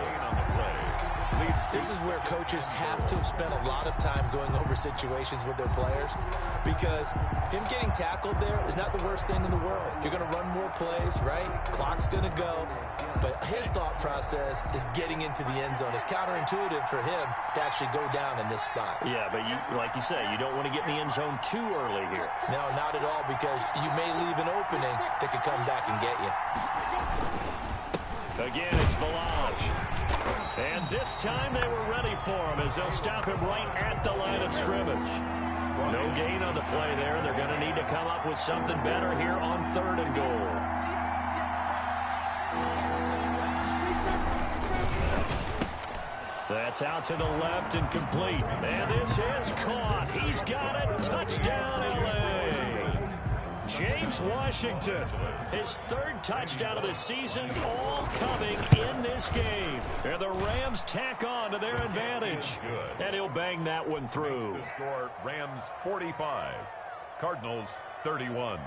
This is where coaches have to have spent a lot of time going over situations with their players, because him getting tackled there is not the worst thing in the world. You're going to run more plays, right? Clock's going to go. But his thought process is getting into the end zone. It's counterintuitive for him to actually go down in this spot. Yeah, but like you say, you don't want to get in the end zone too early here. No, not at all, because you may leave an opening that could come back and get you. Again, it's Barrage. And this time they were ready for him as they'll stop him right at the line of scrimmage. No gain on the play there. They're going to need to come up with something better here on 3rd and goal. That's out to the left and complete. And this is caught. He's got it. Touchdown, L.A. James Washington, his third touchdown of the season, all coming in this game. And the Rams tack on to their advantage. And he'll bang that one through. The score, Rams 45, Cardinals 31.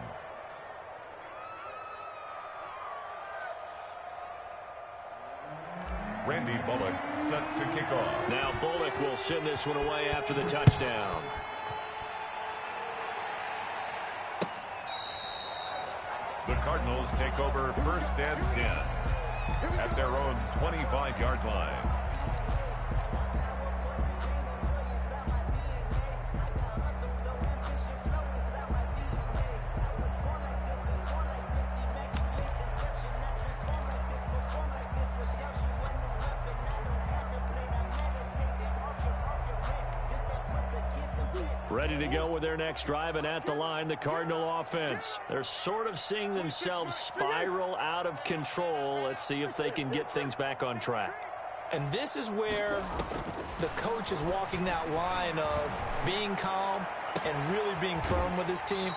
Randy Bullock set to kick off. Now Bullock will send this one away after the touchdown. The Cardinals take over 1st and 10 at their own 25-yard line. Ready to go with their next drive, and at the line, the Cardinal offense. They're sort of seeing themselves spiral out of control. Let's see if they can get things back on track. And this is where the coach is walking that line of being calm and really being firm with his team.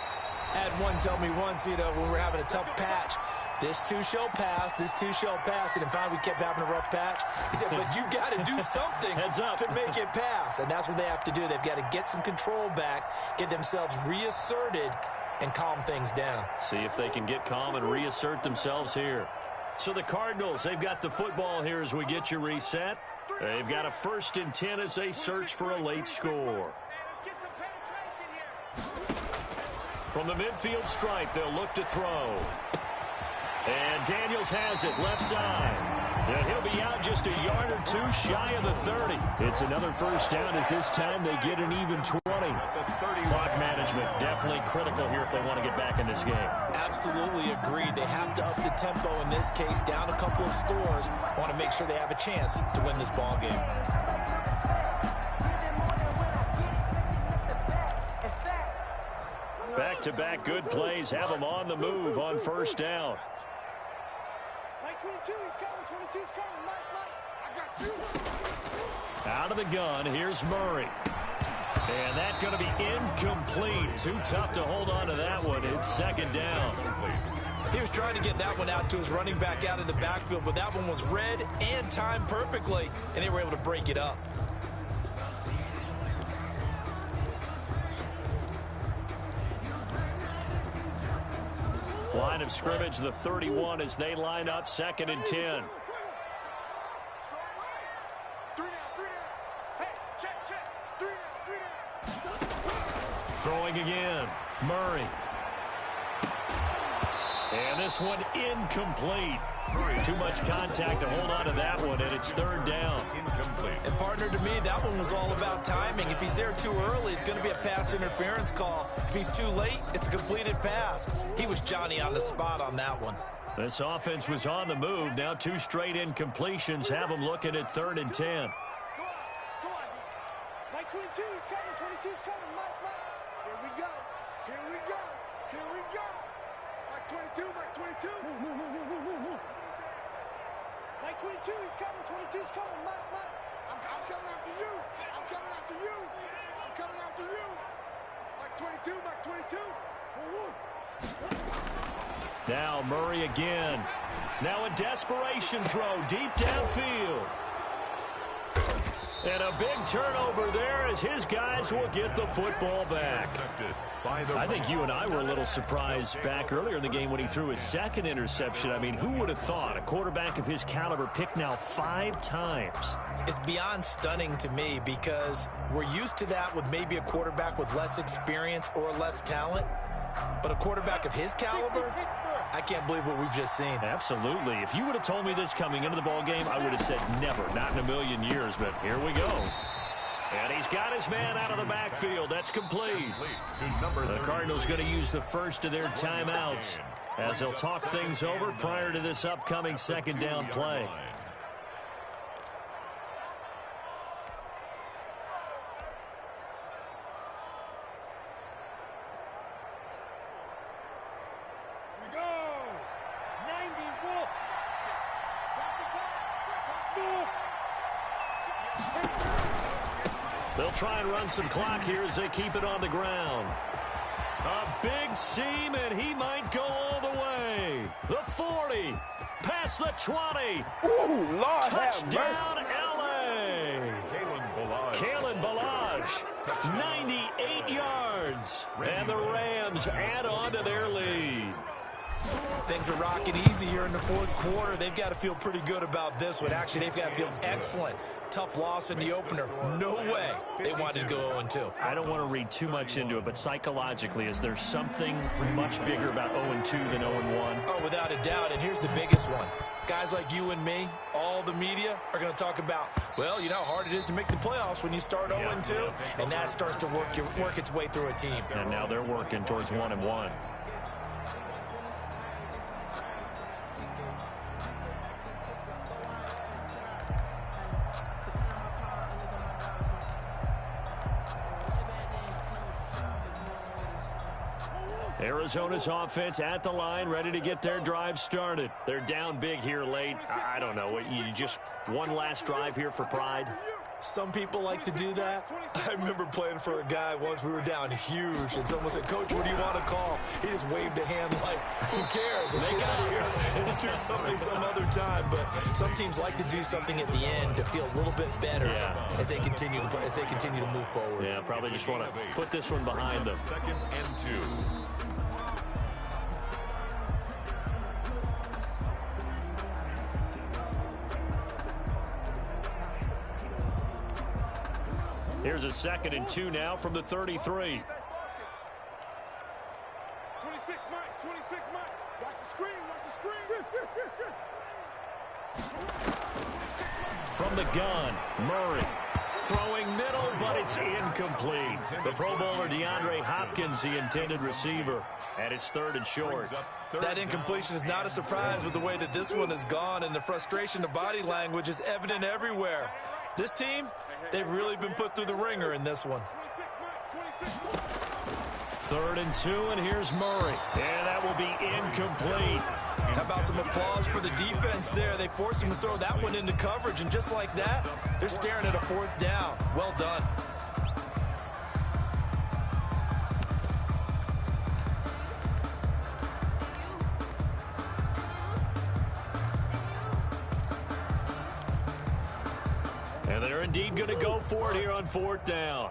I had one tell me once, when we were having a tough patch, this too shall pass, this too shall pass. And finally we kept having a rough patch. He said, but you got to do something to make it pass. And that's what they have to do. They've got to get some control back, get themselves reasserted, and calm things down. See if they can get calm and reassert themselves here. So the Cardinals, they've got the football here as we get you reset. They've got a 1st and 10 as they search for a late score. From the midfield stripe, they'll look to throw. And Daniels has it, left side. And he'll be out just a yard or two shy of the 30. It's another 1st down as this time they get an even 20. Clock management definitely critical here if they want to get back in this game. Absolutely agreed. They have to up the tempo in this case, down a couple of scores. Want to make sure they have a chance to win this ball game. Back-to-back good plays have them on the move on 1st down. 22, he's coming. 22's coming. Mike, I got you. Out of the gun, here's Murray. And that's going to be incomplete. Too tough to hold on to that one. It's 2nd down. He was trying to get that one out to his running back out of the backfield, but that one was read and timed perfectly, and they were able to break it up. Line of scrimmage, the 31 as they line up 2nd and 10. Throwing again, Murray. And this one incomplete. Too much contact to hold on to that one, and it's 3rd down. Incomplete. And partner, to me, that one was all about timing. If he's there too early, it's going to be a pass interference call. If he's too late, it's a completed pass. He was Johnny on the spot on that one. This offense was on the move. Now 2 straight incompletions have them looking at 3rd and 10. Go on, Mike 22, he's coming. 22's coming. Mike. Here we go. Mike 22. Mike 22, he's coming. 22's coming. Mike. I'm coming after you. I'm coming after you. Mike 22. Now Murray again. Now a desperation throw deep downfield. And a big turnover there as his guys will get the football back. I think you and I were a little surprised back earlier in the game when he threw his 2nd interception. I mean, who would have thought a quarterback of his caliber picked now 5 times? It's beyond stunning to me because we're used to that with maybe a quarterback with less experience or less talent. But a quarterback of his caliber, I can't believe what we've just seen. Absolutely. If you would have told me this coming into the ball game, I would have said never, not in a million years. But here we go. And he's got his man out of the backfield. That's complete. The Cardinals going to use the first of their timeouts as they'll talk things over prior to this upcoming 2nd down play. They'll try and run some clock here as they keep it on the ground. A big seam, and he might go all the way. The 40, past the 20. Ooh, Lord, touchdown, L.A. Kalen Balaj, 98 yards. And the Rams add on to their lead. Things are rocking easy here in the fourth quarter. They've got to feel pretty good about this one. Actually, they've got to feel excellent. Tough loss in the opener. No way they wanted to go 0-2. I don't want to read too much into it, but psychologically, is there something much bigger about 0-2 than 0-1? Oh, without a doubt, and here's the biggest one. Guys like you and me, all the media, are going to talk about, well, you know how hard it is to make the playoffs when you start 0-2, and that starts to work its way through a team. And now they're working towards 1-1. Arizona's offense at the line, ready to get their drive started. They're down big here late. I don't know. You just one last drive here for pride? Some people like to do that. I remember playing for a guy once. We were down huge, and someone said, "Coach, what do you want to call?" He just waved a hand like, "Who cares? Let's get out of here and do something some other time." But some teams like to do something at the end to feel a little bit better as they continue to move forward. Yeah, probably just want to put this one behind them. 2nd and 2. Here's a 2nd and 2 now from the 33. 26, Mike. 26, Mike. Watch the screen. Watch the screen. From the gun, Murray. Throwing middle, but it's incomplete. The Pro Bowler DeAndre Hopkins, the intended receiver. And it's 3rd and short. That incompletion is not a surprise with the way that this one has gone, and the frustration, the body language is evident everywhere. This team, they've really been put through the ringer in this one. 3rd and 2, and here's Murray. And that will be incomplete. How about some applause for the defense there? They forced him to throw that one into coverage, and just like that, they're staring at a 4th down. Well done. And they're indeed going to go for it here on 4th down.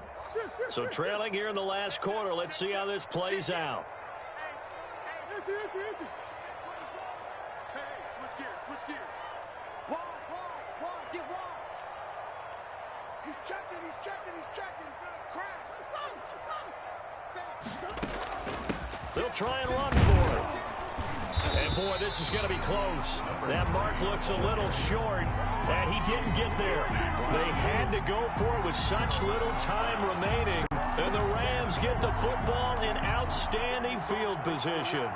So trailing here in the last quarter. Let's see how this plays out. Hey, switch gears. Wide, get wide. He's checking. Crash. They'll try and run for it. And boy, this is going to be close. That mark looks a little short, and he didn't get there. They had to go for it with such little time remaining. And the Rams get the football in outstanding field position.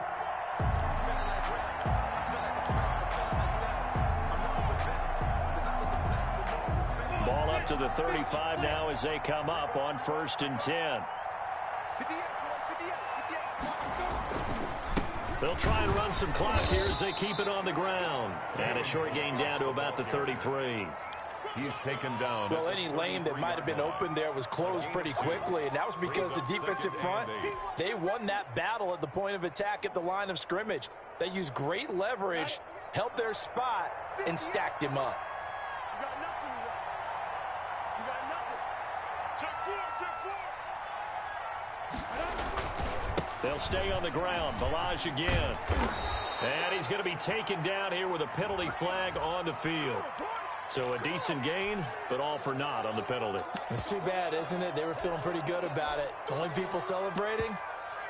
Ball up to the 35 now as they come up on 1st and 10. They'll try and run some clock here as they keep it on the ground. And a short gain down to about the 33. He's taken down. Well, any lane that might have been open there was closed pretty quickly, and that was because the defensive front, they won that battle at the point of attack at the line of scrimmage. They used great leverage, helped their spot, and stacked him up. You got nothing left. You got nothing. Check 4. They'll stay on the ground. Balaj again. And he's going to be taken down here with a penalty flag on the field. So a decent gain, but all for naught on the penalty. It's too bad, isn't it? They were feeling pretty good about it. The only people celebrating,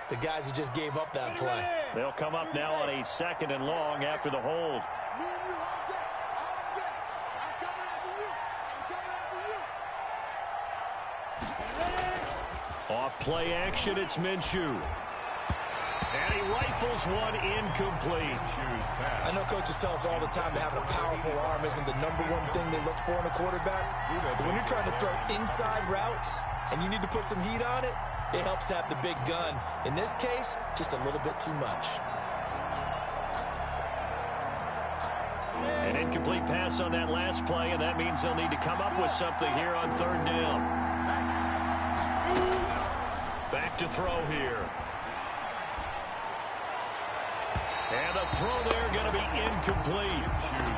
the guys who just gave up that play. They'll come up now on a 2nd and long after the hold. Me and you all day. I'm coming after you. Off play action, it's Minshew. And he rifles one incomplete. I know coaches tell us all the time that having a powerful arm isn't the #1 thing they look for in a quarterback. But when you're trying to throw inside routes and you need to put some heat on it, it helps have the big gun. In this case, just a little bit too much. An incomplete pass on that last play, and that means they'll need to come up with something here on 3rd down. to throw here. And the throw there going to be incomplete.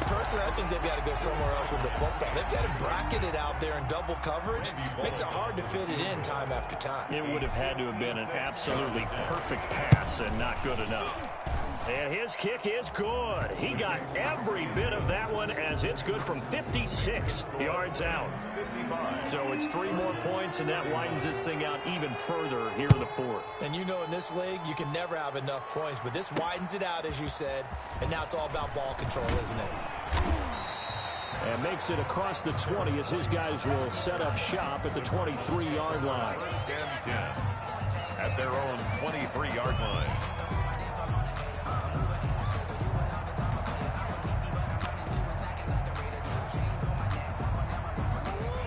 Personally, I think they've got to go somewhere else with the football. They've got to bracket it out there in double coverage. Makes it hard to fit it in time after time. It would have had to have been an absolutely perfect pass and not good enough. And his kick is good. He got every bit of that one as it's good from 56 yards out. So it's 3 more points, and that widens this thing out even further here in the fourth. And you know in this league, you can never have enough points, but this widens it out, as you said, and now it's all about ball control, isn't it? And makes it across the 20 as his guys will set up shop at the 23-yard line. First and 10 at their own 23-yard line.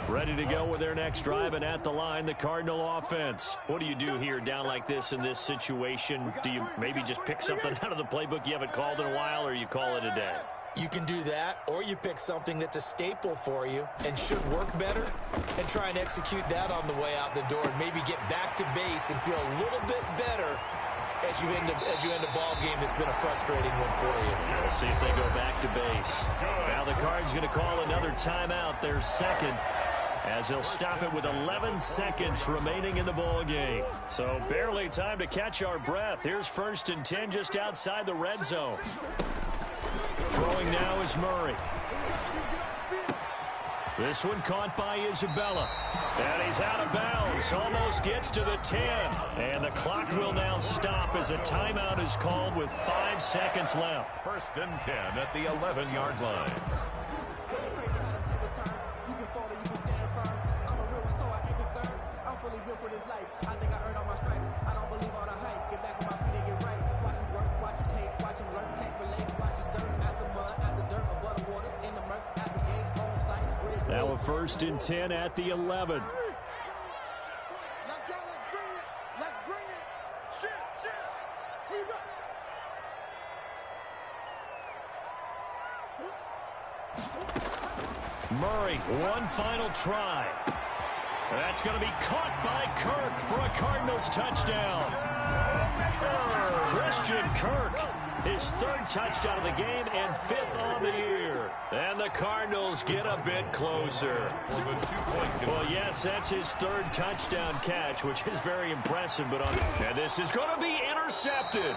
Ready to go with their next drive, and at the line, the Cardinal offense. What do you do here down like this in this situation? Do you maybe just pick something out of the playbook you haven't called in a while, or you call it a day? You can do that, or you pick something that's a staple for you and should work better and try and execute that on the way out the door and maybe get back to base and feel a little bit better as you end a ball game that's been a frustrating one for you. We'll see if they go back to base. Now the Cards going to call another timeout, their second, as he'll stop it with 11 seconds remaining in the ball game. So barely time to catch our breath. Here's 1st and 10 just outside the red zone. Throwing now is Murray. This one caught by Isabella. And he's out of bounds. Almost gets to the 10. And the clock will now stop as a timeout is called with 5 seconds left. 1st and 10 at the 11-yard line. Now a 1st and 10 at the 11. Let's go, let's bring it. Let's bring it. Shit. Murray, one final try. That's going to be caught by Kirk for a Cardinals touchdown. Christian Kirk, his 3rd touchdown of the game and 5th on the year. And the Cardinals get a bit closer. Well, yes, that's his 3rd touchdown catch, which is very impressive. And this is going to be intercepted.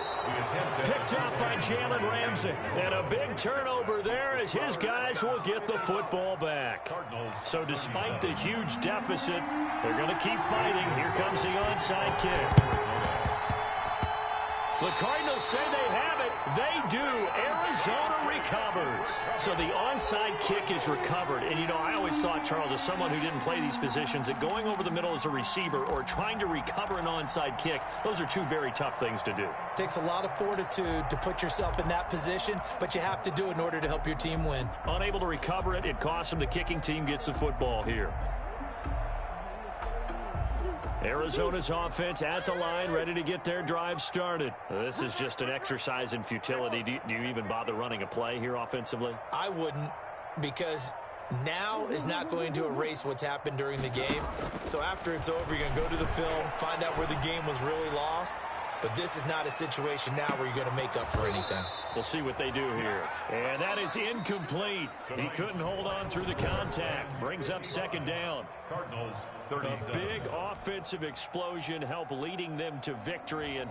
Picked up by Jalen Ramsey. And a big turnover there as his guys will get the football back. So despite the huge deficit, they're going to keep fighting. Here comes the onside kick. The Cardinals say they have it. They do. Arizona recovers. So the onside kick is recovered. And, you know, I always thought, Charles, as someone who didn't play these positions, that going over the middle as a receiver or trying to recover an onside kick, those are 2 very tough things to do. Takes a lot of fortitude to put yourself in that position, but you have to do it in order to help your team win. Unable to recover it, it costs them. The kicking team gets the football here. Arizona's offense at the line, ready to get their drive started. This is just an exercise in futility. Do you even bother running a play here offensively? I wouldn't, because now is not going to erase what's happened during the game. So after it's over, you're going to go to the film, find out where the game was really lost. But this is not a situation now where you're going to make up for anything. We'll see what they do here. And that is incomplete. He couldn't hold on through the contact. Brings up 2nd down. Cardinals 37. A big offensive explosion helped leading them to victory. And